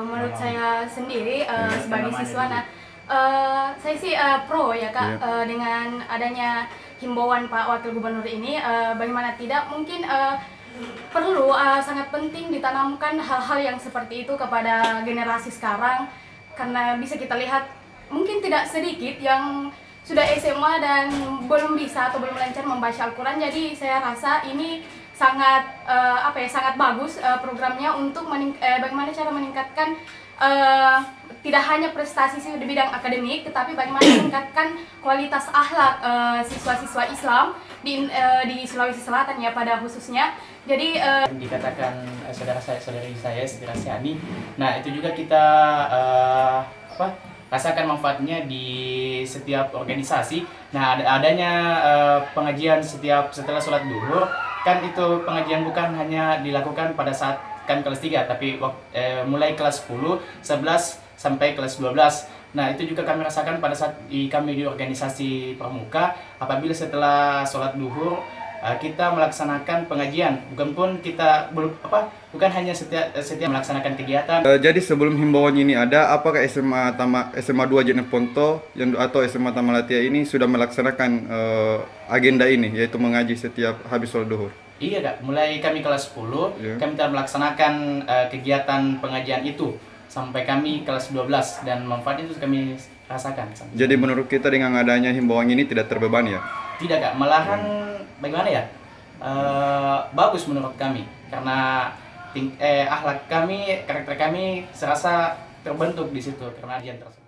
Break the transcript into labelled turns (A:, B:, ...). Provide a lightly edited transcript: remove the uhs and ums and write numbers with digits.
A: menurut saya sendiri sebagai siswa, saya sih pro ya Kak, dengan adanya himbauan Pak Wakil Gubernur ini. Bagaimana tidak, mungkin perlu sangat penting ditanamkan hal-hal yang seperti itu kepada generasi sekarang, karena bisa kita lihat mungkin tidak sedikit yang sudah SMA dan belum bisa atau belum lancar membaca Al-Quran. Jadi saya rasa ini sangat sangat bagus programnya untuk bagaimana cara meningkatkan tidak hanya prestasi di bidang akademik, tetapi bagaimana meningkatkan kualitas akhlak siswa-siswa Islam di Sulawesi Selatan ya pada khususnya. Jadi
B: dikatakan saudari saya Siti Rasyani. Nah, itu juga kita rasakan manfaatnya di setiap organisasi. Nah, adanya pengajian setelah sholat duhur, kan itu pengajian bukan hanya dilakukan pada saat kan kelas 3, tapi mulai kelas 10, 11 sampai kelas 12. Nah, itu juga kami rasakan pada saat kami di organisasi pramuka, apabila setelah sholat duhur kita melaksanakan pengajian, bukan hanya setiap melaksanakan kegiatan.
C: Jadi sebelum himbauan ini ada, apakah SMA 2 Jenep Ponto atau SMA Tamalatia ini sudah melaksanakan agenda ini, yaitu mengaji setiap habis sholat duhur?
B: Iya Kak, mulai kami kelas 10, kami telah melaksanakan kegiatan pengajian itu sampai kami kelas 12, dan manfaat itu kami rasakan.
C: Jadi menurut kita dengan adanya himbauan ini tidak terbebani ya?
B: Tidak Kak, malahan bagaimana ya, bagus menurut kami, karena akhlak kami, karakter kami serasa terbentuk di situ karena ajian tersebut.